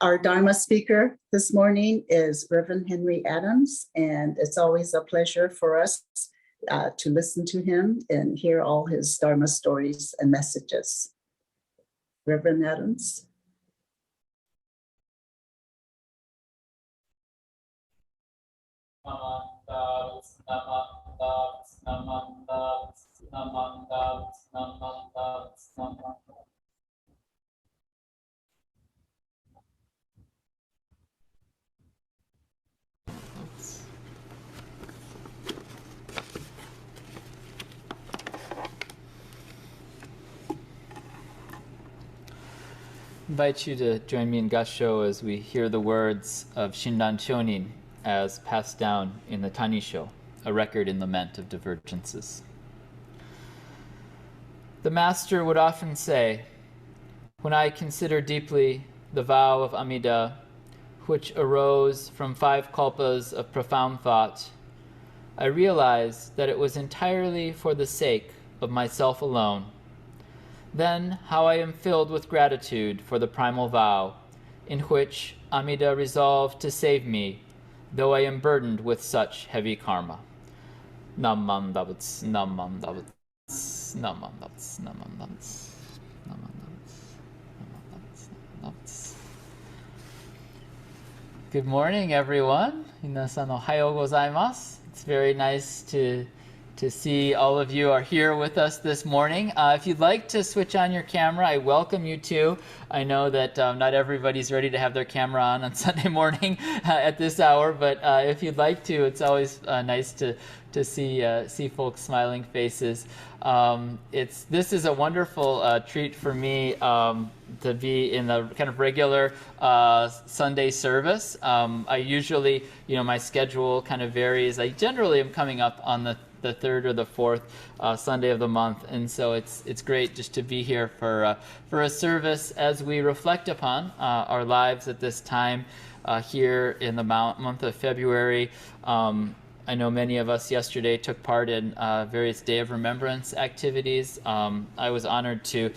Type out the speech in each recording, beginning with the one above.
Our Dharma speaker this morning is Reverend Henry Adams, and it's always a pleasure for us to listen to him and hear all his Dharma stories and messages. Reverend Adams. Invite you to join me in Gassho as we hear the words of Shinran Chonin as passed down in the Tanisho, a record in lament of divergences. The Master would often say, when I consider deeply the vow of Amida, which arose from 5 kalpas of profound thought, I realize that it was entirely for the sake of myself alone. Then how I am filled with gratitude for the primal vow, in which Amida resolved to save me, though I am burdened with such heavy karma. Namam davats, namam davats, namam davats, namam davats, namam davats, namam davats. Good morning, everyone. Minasan ohayo gozaimasu. It's very nice to see all of you are here with us this morning. If you'd like to switch on your camera, I welcome you to. I know that not everybody's ready to have their camera on Sunday morning at this hour, but if you'd like to, it's always nice to see folks' smiling faces. This is a wonderful treat for me to be in the kind of regular Sunday service. I usually, my schedule kind of varies. I generally am coming up on the third or the fourth Sunday of the month, and so it's great just to be here for a service as we reflect upon our lives at this time here in the month of February. I know many of us yesterday took part in various Day of Remembrance activities. I was honored to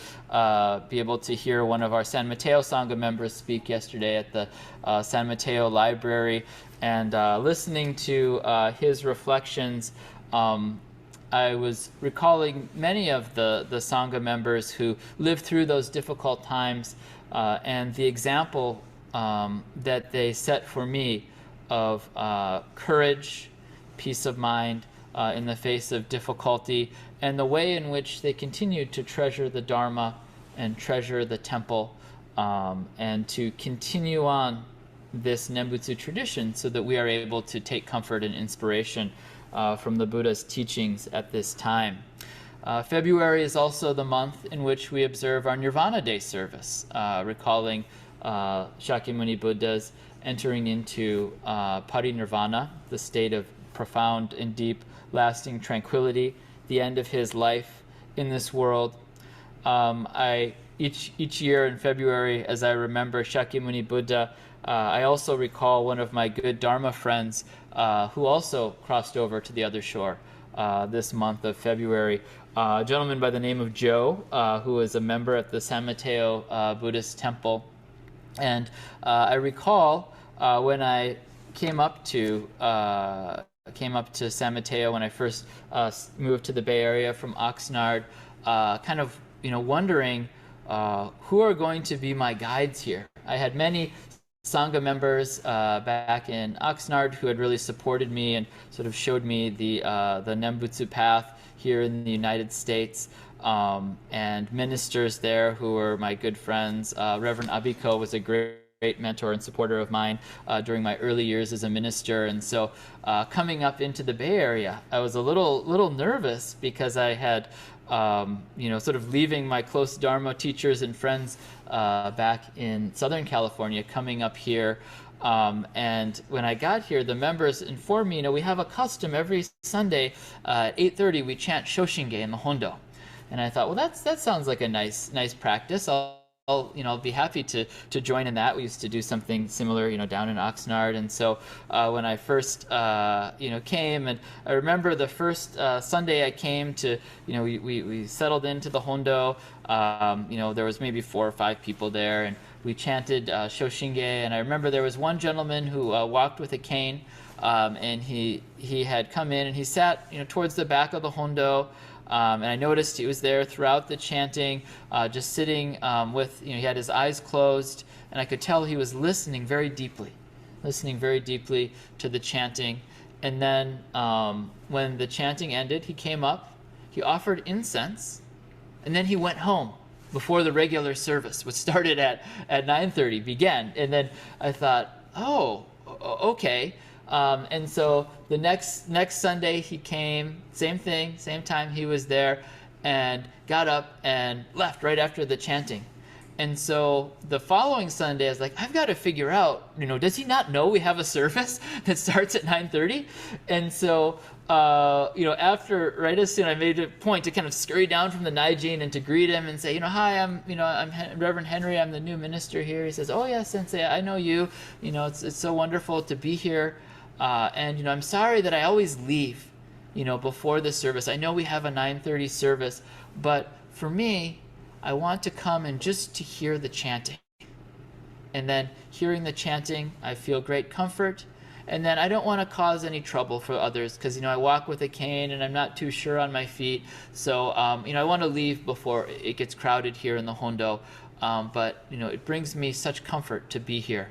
be able to hear one of our San Mateo Sangha members speak yesterday at the San Mateo Library, and listening to his reflections, I was recalling many of the Sangha members who lived through those difficult times and the example that they set for me of courage, peace of mind in the face of difficulty, and the way in which they continued to treasure the Dharma and treasure the temple, and to continue on this Nembutsu tradition so that we are able to take comfort and inspiration from the Buddha's teachings at this time. February is also the month in which we observe our Nirvana Day service, recalling Shakyamuni Buddha's entering into parinirvana, the state of profound and deep lasting tranquility, the end of his life in this world. Each year in February, as I remember Shakyamuni Buddha, I also recall one of my good Dharma friends who also crossed over to the other shore this month of February. A gentleman by the name of Joe, who is a member at the San Mateo Buddhist temple. And I recall when I came up to San Mateo when I first moved to the Bay Area from Oxnard, kind of wondering who are going to be my guides here. I had many Sangha members back in Oxnard who had really supported me and sort of showed me the Nembutsu path here in the United States, and ministers there who were my good friends. Reverend Abiko was a great mentor and supporter of mine during my early years as a minister, and so coming up into the Bay Area, I was a little nervous because I had sort of leaving my close Dharma teachers and friends back in Southern California, coming up here. And when I got here, the members informed me, we have a custom every Sunday at 8:30 we chant Shoshinge in the Hondo. And I thought, well, that sounds like a nice practice. I'll be happy to join in that. We used to do something similar, down in Oxnard. And so when I first, came, and I remember the first Sunday I came to, we settled into the Hondo. There was maybe 4 or 5 people there, and we chanted Shoshinge, and I remember there was one gentleman who walked with a cane, and he had come in and he sat towards the back of the hondo, and I noticed he was there throughout the chanting, just sitting with, he had his eyes closed, and I could tell he was listening very deeply to the chanting. And then when the chanting ended, he came up, he offered incense, and then he went home before the regular service, which started at 9:30, began. And then I thought, oh, okay. And so the next Sunday he came, same thing, same time he was there, and got up and left right after the chanting. And so the following Sunday, I was like, I've got to figure out, does he not know we have a service that starts at 9:30? And so, after, right as soon, I made a point to kind of scurry down from the Naijin and to greet him and say, hi, I'm Reverend Henry, I'm the new minister here. He says, oh yeah, Sensei, I know you. It's so wonderful to be here. And I'm sorry that I always leave, before the service. I know we have a 9:30 service, but for me, I want to come and just to hear the chanting. And then hearing the chanting, I feel great comfort. And then I don't want to cause any trouble for others because, I walk with a cane and I'm not too sure on my feet. So, I want to leave before it gets crowded here in the Hondo. But, it brings me such comfort to be here.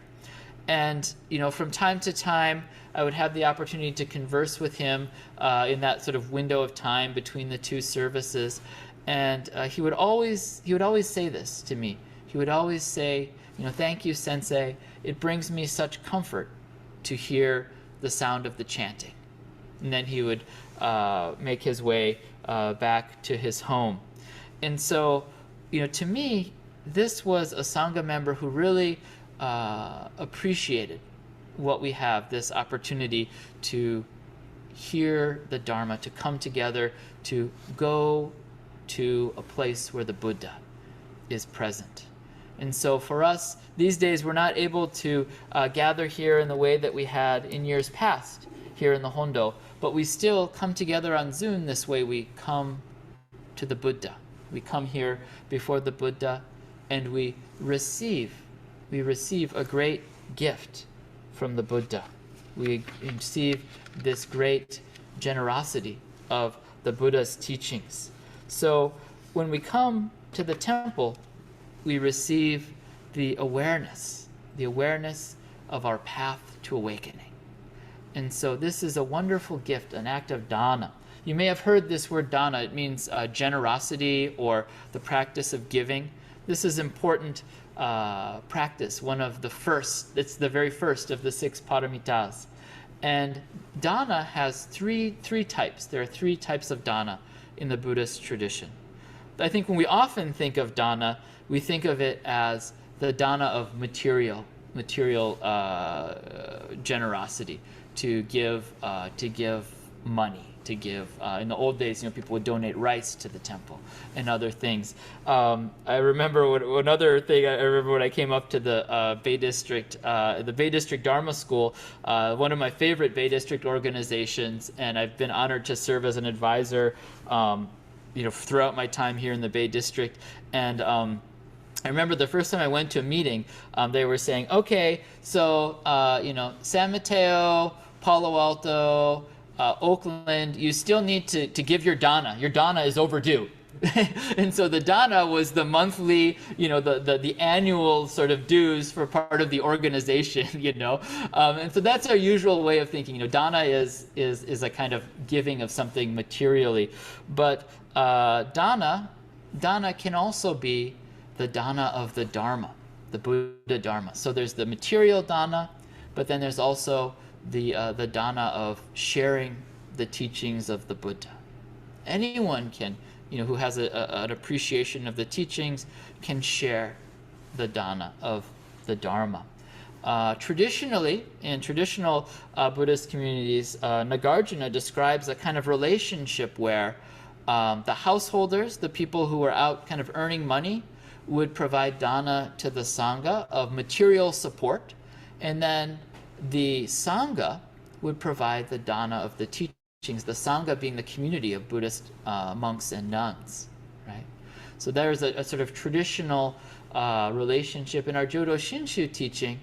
And, from time to time, I would have the opportunity to converse with him in that sort of window of time between the two services. And he would always say this to me. He would always say, thank you, Sensei. It brings me such comfort to hear the sound of the chanting. And then he would make his way back to his home. And so, to me, this was a Sangha member who really appreciated what we have, this opportunity to hear the Dharma, to come together, to go to a place where the Buddha is present. And so for us, these days, we're not able to gather here in the way that we had in years past here in the Hondo, but we still come together on Zoom this way. We come to the Buddha. We come here before the Buddha, and we receive a great gift from the Buddha. We receive this great generosity of the Buddha's teachings. So when we come to the temple, we receive the awareness of our path to awakening. And so this is a wonderful gift, an act of dana. You may have heard this word dana. It means generosity or the practice of giving. This is important practice, one of the first. It's the very first of the 6 paramitas. And dana has three types. There are 3 types of dana in the Buddhist tradition. I think when we often think of dana, we think of it as the dana of material generosity, to give money, to give. In the old days, people would donate rice to the temple and other things. I remember another thing. I remember when I came up to the Bay District Dharma School, one of my favorite Bay District organizations, and I've been honored to serve as an advisor, throughout my time here in the Bay District. And I remember the first time I went to a meeting, they were saying, okay, so San Mateo, Palo Alto, Oakland, you still need to give your dana. Your dana is overdue. And so the dana was the monthly, the annual sort of dues for part of the organization, and so that's our usual way of thinking. Dana is a kind of giving of something materially, but dana can also be the dana of the Dharma, the Buddha Dharma. So there's the material dana, but then there's also the dana of sharing the teachings of the Buddha. Anyone can, who has an appreciation of the teachings, can share the dana of the Dharma. Traditionally, in traditional Buddhist communities, Nagarjuna describes a kind of relationship where the householders, the people who are out kind of earning money, would provide dana to the Sangha of material support, and then the Sangha would provide the dana of the teachings, the Sangha being the community of Buddhist monks and nuns, right? So there's a sort of traditional relationship in our Jodo Shinshu teaching,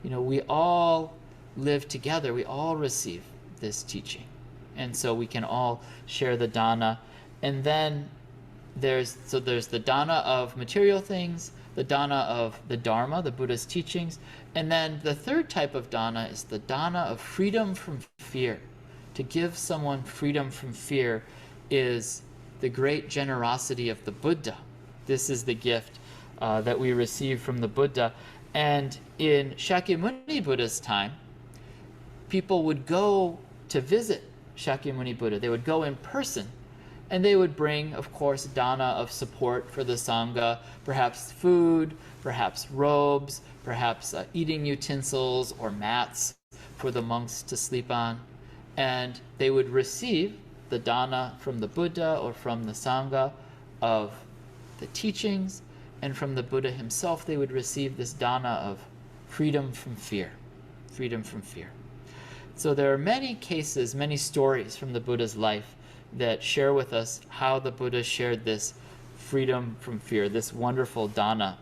we all live together. We all receive this teaching. And so we can all share the dana. And then there's the dana of material things, the dana of the Dharma, the Buddha's teachings. And then the third type of dana is the dana of freedom from fear. To give someone freedom from fear is the great generosity of the Buddha. This is the gift that we receive from the Buddha. And in Shakyamuni Buddha's time, people would go to visit Shakyamuni Buddha. They would go in person, and they would bring, of course, dana of support for the Sangha, perhaps food, perhaps robes, perhaps eating utensils or mats for the monks to sleep on. And they would receive the dana from the Buddha or from the Sangha of the teachings, and from the Buddha himself they would receive this dana of freedom from fear. Freedom from fear. So there are many cases, many stories from the Buddha's life that share with us how the Buddha shared this freedom from fear, this wonderful dana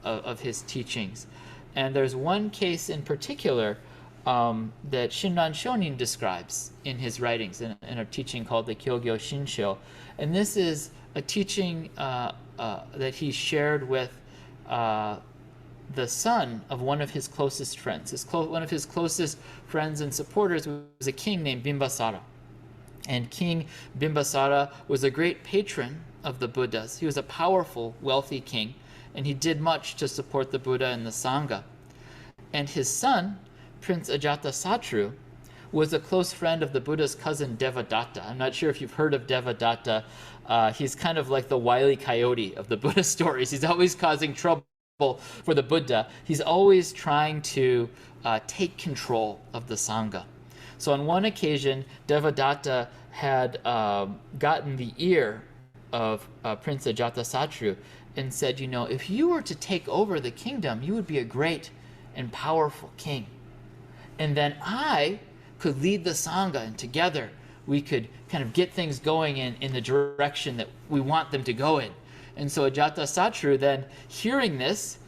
of his teachings. And there's one case in particular that Shinran Shonin describes in his writings, in a teaching called the Kyogyo Shinsho. And this is a teaching that he shared with the son of one of his closest friends. One of his closest friends and supporters was a king named Bimbasara. And King Bimbasara was a great patron of the Buddhas. He was a powerful, wealthy king, and he did much to support the Buddha and the Sangha. And his son, Prince Ajatasattu, was a close friend of the Buddha's cousin Devadatta. I'm not sure if you've heard of Devadatta. He's kind of like the Wile E. Coyote of the Buddha stories. He's always causing trouble for the Buddha. He's always trying to take control of the Sangha. So on one occasion, Devadatta had gotten the ear of Prince Ajatasattu and said, if you were to take over the kingdom, you would be a great and powerful king. And then I could lead the Sangha, and together we could kind of get things going in the direction that we want them to go in. And so Ajatasattu then, hearing this,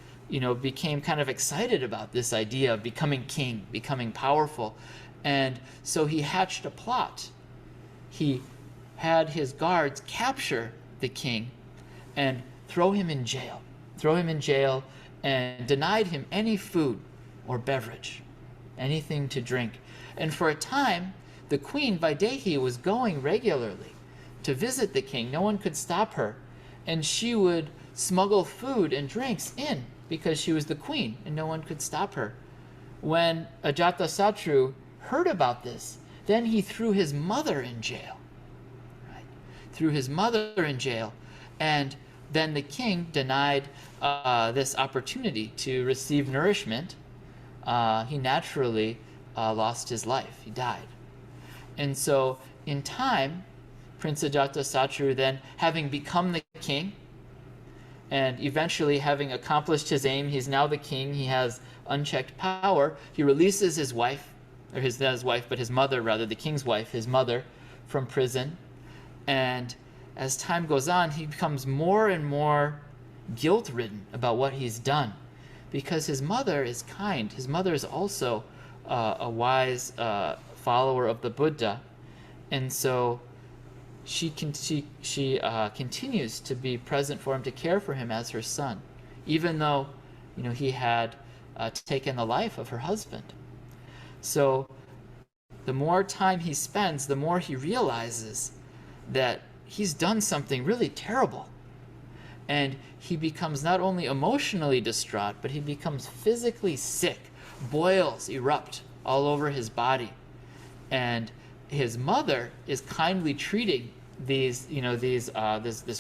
became kind of excited about this idea of becoming king, becoming powerful. And so he hatched a plot. He had his guards capture the king and throw him in jail. And denied him any food or beverage, anything to drink. And for a time, the queen, Vaidehi, was going regularly to visit the king. No one could stop her. And she would smuggle food and drinks in because she was the queen and no one could stop her. When Ajatasattu heard about this, then he threw his mother in jail. Right? Threw his mother in jail. And then the king denied this opportunity to receive nourishment. He naturally lost his life. He died. And so in time, Prince Ajatasattu then, having become the king, and eventually having accomplished his aim, he's now the king, he has unchecked power, he releases his wife, or not his wife, but his mother rather, the king's wife, his mother, from prison. And as time goes on, he becomes more and more guilt-ridden about what he's done, because his mother is kind. His mother is also a wise follower of the Buddha, and so she continues to be present for him, to care for him as her son, even though he had taken the life of her husband. So the more time he spends, the more he realizes that he's done something really terrible. And he becomes not only emotionally distraught, but he becomes physically sick. Boils erupt all over his body. And his mother is kindly treating this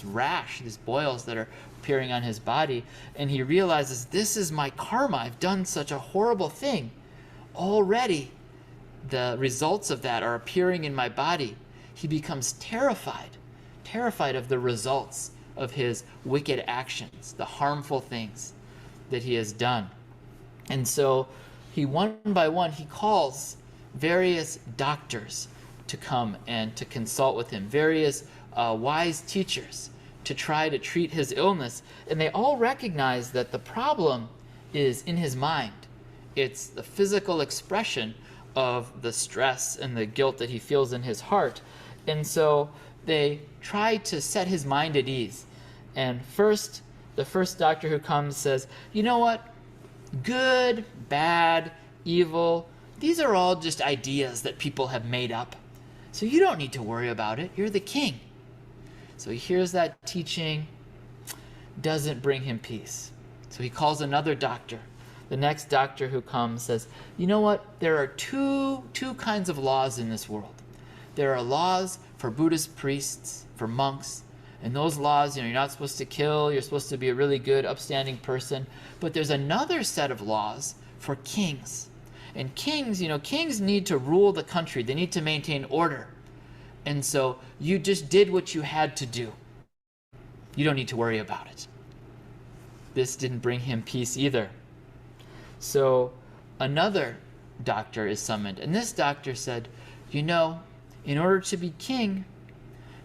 rash, these boils that are appearing on his body. And he realizes, this is my karma. I've done such a horrible thing. Already the results of that are appearing in my body. He becomes terrified of the results of his wicked actions, the harmful things that he has done. And so he, one by one, he calls various doctors to come and to consult with him, various wise teachers to try to treat his illness, and they all recognize that the problem is in his mind. It's the physical expression of the stress and the guilt that he feels in his heart. And so they try to set his mind at ease. And the first doctor who comes says, you know what? Good, bad, evil, these are all just ideas that people have made up. So you don't need to worry about it. You're the king. So he hears that teaching, doesn't bring him peace. So he calls another doctor. The next doctor who comes says, you know what? There are two kinds of laws in this world. There are laws for Buddhist priests, for monks, and those laws, you're not supposed to kill, you're supposed to be a really good, upstanding person. But there's another set of laws for kings. And kings, kings need to rule the country. They need to maintain order. And so you just did what you had to do. You don't need to worry about it. This didn't bring him peace either. So another doctor is summoned. And this doctor said, in order to be king,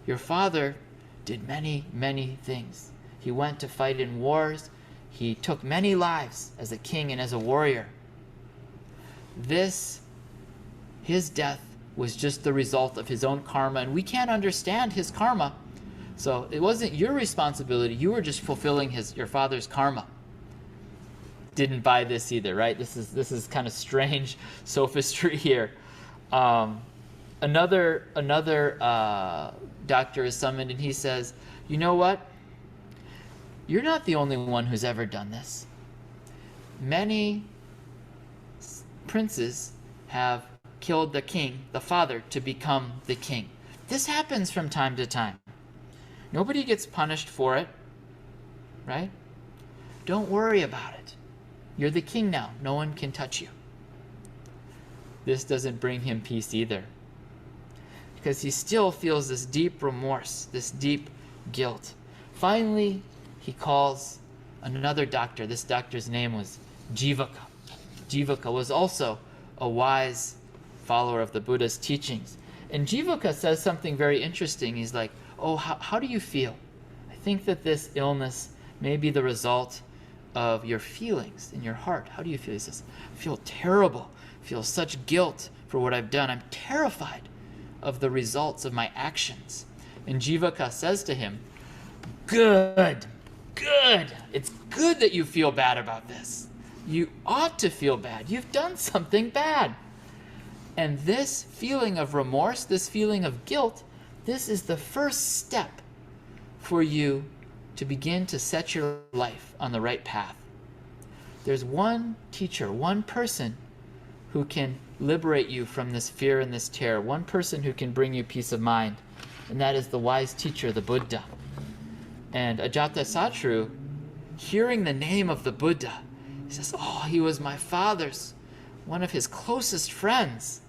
your father did many, many things. He went to fight in wars. He took many lives as a king and as a warrior. His death was just the result of his own karma, and we can't understand his karma. So it wasn't your responsibility. You were just fulfilling your father's karma. Didn't buy this either, right? This is kind of strange sophistry here. Another doctor is summoned, and he says, you know what? You're not the only one who's ever done this. Many princes have killed the king, the father, to become the king. This happens from time to time. Nobody gets punished for it, right? Don't worry about it. You're the king now. No one can touch you. This doesn't bring him peace either, because he still feels this deep remorse, this deep guilt. Finally, he calls another doctor. This doctor's name was Jivaka. Jivaka was also a wise follower of the Buddha's teachings. And Jivaka says something very interesting. He's like, oh, how do you feel? I think that this illness may be the result of your feelings in your heart. How do you feel? He says, I feel terrible. I feel such guilt for what I've done. I'm terrified of the results of my actions. And Jivaka says to him, good. It's good that you feel bad about this. You ought to feel bad. You've done something bad. And this feeling of remorse, this feeling of guilt, this is the first step for you to begin to set your life on the right path. There's one teacher, one person who can liberate you from this fear and this terror, one person who can bring you peace of mind, and that is the wise teacher, the Buddha. And Ajatasattu, hearing the name of the Buddha, he says, oh, he was my father's, one of his closest friends.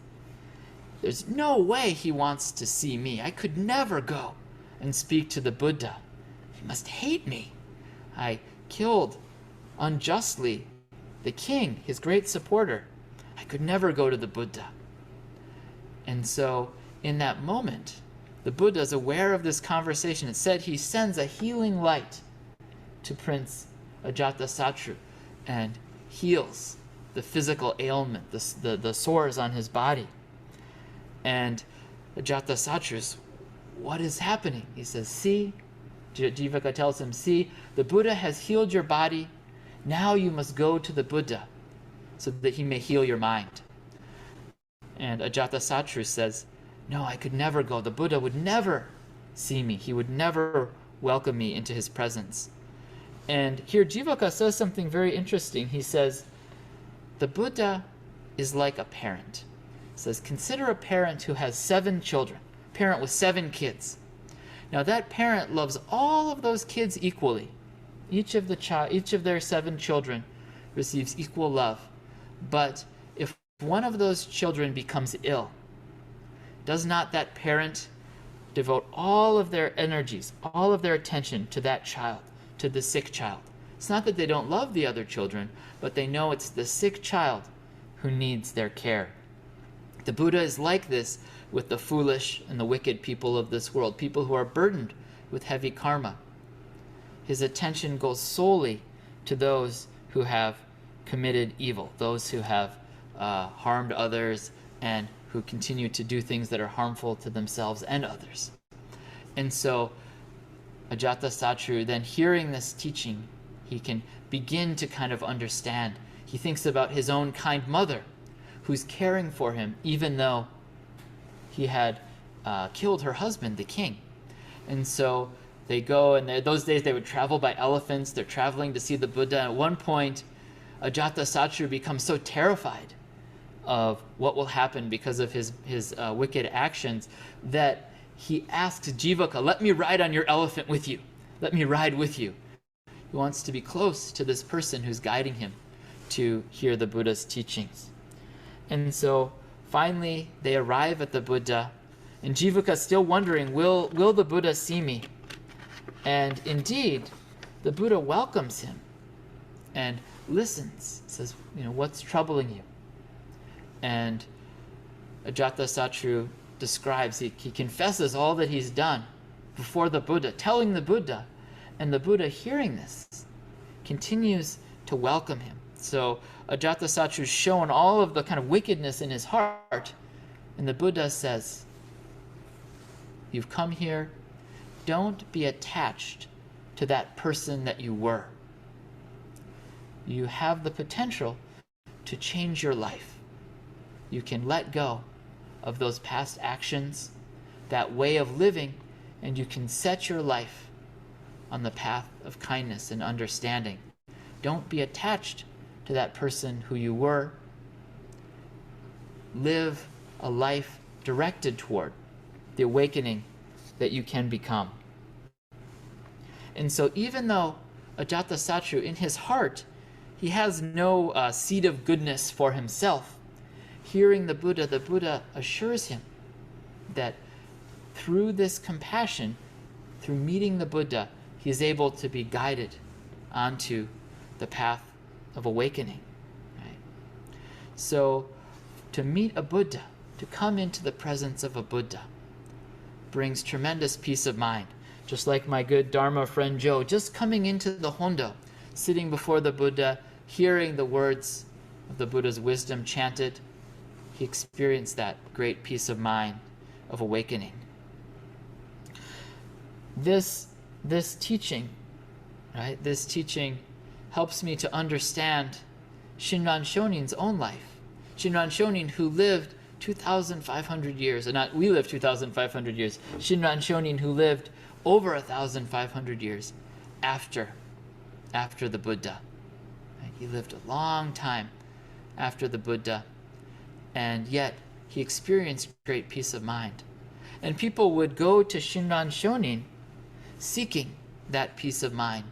There's no way he wants to see me. I could never go and speak to the Buddha. He must hate me. I killed unjustly the king, his great supporter. I could never go to the Buddha. And so in that moment, the Buddha is aware of this conversation. It said he sends a healing light to Prince Ajatasattu and heals the physical ailment, the sores on his body. And Ajatasattu, what is happening? He says, see, Jivaka tells him, see, the Buddha has healed your body. Now you must go to the Buddha so that he may heal your mind. And Ajatasattu says, no, I could never go. The Buddha would never see me. He would never welcome me into his presence. And here Jivaka says something very interesting. He says, the Buddha is like a parent. He says, consider a parent who has 7 children, a parent with 7 kids. Now that parent loves all of those kids equally. Each of their 7 children receives equal love. But if one of those children becomes ill, does not that parent devote all of their energies, all of their attention to that child, to the sick child? It's not that they don't love the other children, but they know it's the sick child who needs their care. The Buddha is like this with the foolish and the wicked people of this world, people who are burdened with heavy karma. his attention goes solely to those who have committed evil, those who have harmed others and who continue to do things that are harmful to themselves and others. And so Ajatasattu, then hearing this teaching, he can begin to kind of understand. He thinks about his own kind mother who's caring for him even though he had killed her husband, the king. And so they go, and those days they would travel by elephants. They're traveling to see the Buddha. At one point, Ajatasattu becomes so terrified of what will happen because of his wicked actions that he asks Jivaka, let me ride on your elephant with you. Let me ride with you. He wants to be close to this person who's guiding him to hear the Buddha's teachings. And so finally they arrive at the Buddha, and Jivaka's still wondering, will the Buddha see me? And indeed, the Buddha welcomes him and listens, says, what's troubling you? And Ajatasattu describes, he confesses all that he's done before the Buddha, telling the Buddha, and the Buddha, hearing this, continues to welcome him. So Ajatasattu's shown all of the kind of wickedness in his heart, and the Buddha says, you've come here, don't be attached to that person that you were. You have the potential to change your life. You can let go of those past actions, that way of living, and you can set your life on the path of kindness and understanding. Don't be attached to that person who you were. Live a life directed toward the awakening that you can become. And so even though Ajatasattu, in his heart, he has no seed of goodness for himself, hearing the Buddha assures him that through this compassion, through meeting the Buddha, he is able to be guided onto the path of awakening. Right? So to meet a Buddha, to come into the presence of a Buddha, brings tremendous peace of mind. Just like my good Dharma friend Joe, just coming into the Hondo, sitting before the Buddha, hearing the words of the Buddha's wisdom chanted, he experienced that great peace of mind of awakening. This teaching, right? This teaching helps me to understand Shinran Shonin's own life. Shinran Shonin, who lived 2,500 years, and not we lived 2,500 years. Shinran Shonin, who lived over 1,500 years after the Buddha. Right? He lived a long time after the Buddha, and yet he experienced great peace of mind. And people would go to Shinran Shonin seeking that peace of mind,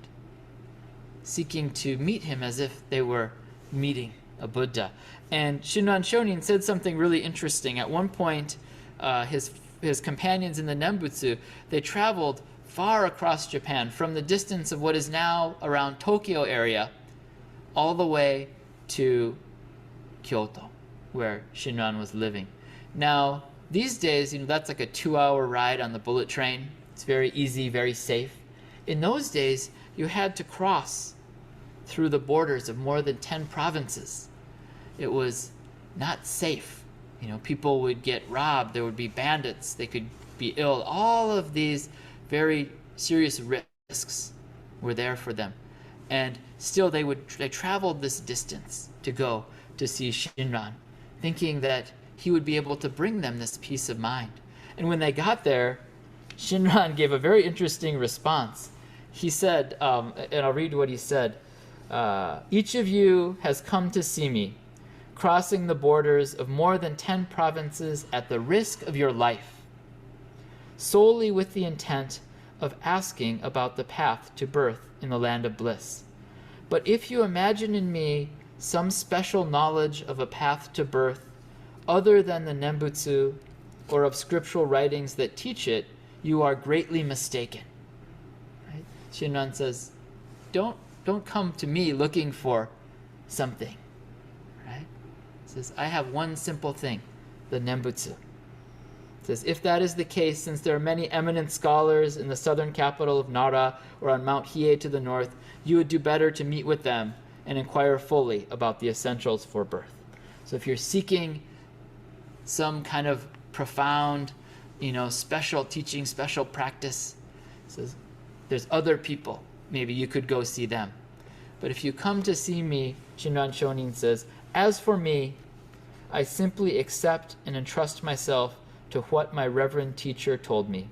seeking to meet him as if they were meeting a Buddha. And Shinran Shonin said something really interesting. At one point, his companions in the Nembutsu, they traveled far across Japan, from the distance of what is now around Tokyo area, all the way to Kyoto, where Shinran was living. Now, these days, that's like a 2-hour ride on the bullet train. It's very easy, very safe. In those days, you had to cross through the borders of more than 10 provinces. It was not safe. People would get robbed. There would be bandits. They could be ill. All of these very serious risks were there for them. And still they traveled this distance to go to see Shinran, thinking that he would be able to bring them this peace of mind. And when they got there, Shinran gave a very interesting response. He said, and I'll read what he said, each of you has come to see me, crossing the borders of more than 10 provinces at the risk of your life, solely with the intent of asking about the path to birth in the land of bliss. But if you imagine in me some special knowledge of a path to birth other than the Nembutsu or of scriptural writings that teach it, you are greatly mistaken. Right? Shinran says, don't come to me looking for something. Right? He says, I have one simple thing, the Nembutsu. It says, if that is the case, since there are many eminent scholars in the southern capital of Nara or on Mount Hiei to the north, you would do better to meet with them and inquire fully about the essentials for birth. So if you're seeking some kind of profound, special teaching, special practice, it says, there's other people. Maybe you could go see them. But if you come to see me, Shinran Shonin says, as for me, I simply accept and entrust myself to what my reverend teacher told me.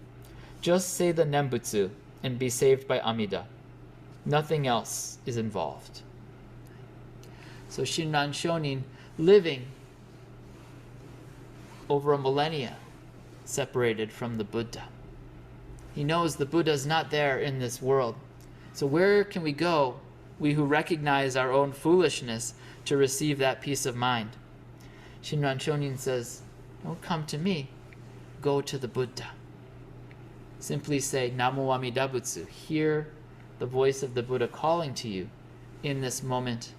Just say the Nembutsu and be saved by Amida. Nothing else is involved. So Shinran Shonin, living over a millennia, separated from the Buddha. He knows the Buddha is not there in this world. So where can we go, we who recognize our own foolishness, to receive that peace of mind? Shinran Shonin says, don't come to me, go to the Buddha. Simply say, Namo Amida Butsu. Hear the voice of the Buddha calling to you in this moment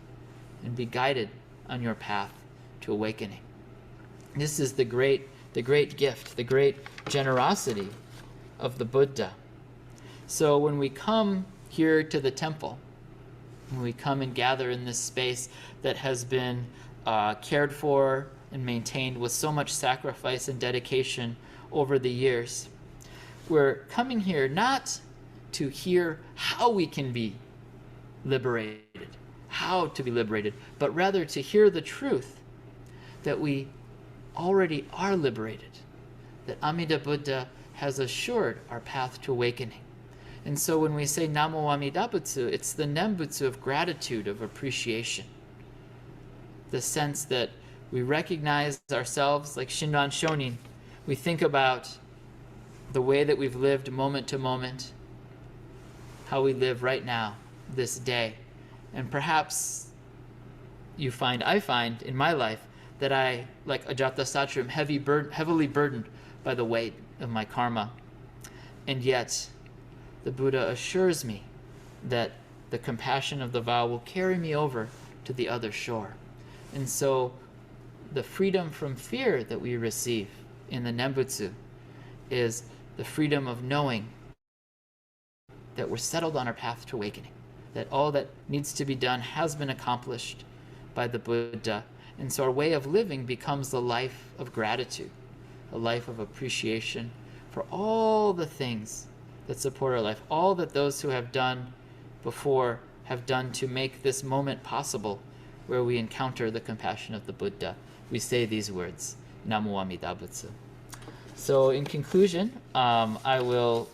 and be guided on your path to awakening. This is the great gift, the great generosity of the Buddha. So when we come here to the temple, when we come and gather in this space that has been cared for and maintained with so much sacrifice and dedication over the years, we're coming here not to hear how we can be liberated, how to be liberated, but rather to hear the truth that we already are liberated, that Amida Buddha has assured our path to awakening. And so when we say Namo Amida Butsu, it's the Nembutsu of gratitude, of appreciation. The sense that we recognize ourselves, like Shinran Shonin, we think about the way that we've lived moment to moment, how we live right now, this day. And perhaps I find in my life that I, like Ajata Satram, heavily burdened by the weight of my karma. And yet, the Buddha assures me that the compassion of the vow will carry me over to the other shore. And so, the freedom from fear that we receive in the Nembutsu is the freedom of knowing that we're settled on our path to awakening, that all that needs to be done has been accomplished by the Buddha. And so our way of living becomes the life of gratitude, a life of appreciation for all the things that support our life, all that those who have done before have done to make this moment possible, where we encounter the compassion of the Buddha. We say these words, Namo Amida Butsu. So in conclusion, I will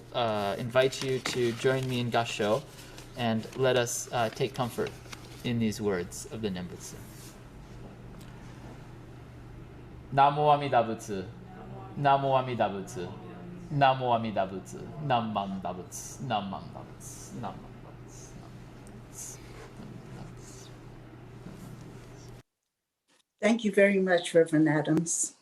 invite you to join me in Gassho and let us take comfort in these words of the Nembutsu. Namo Amida Butsu. Namo Amida Butsu. Namo Amida Butsu. Namman Dabutsu. Namman Dabutsu. Namman Dabutsu. Thank you very much, Reverend Adams.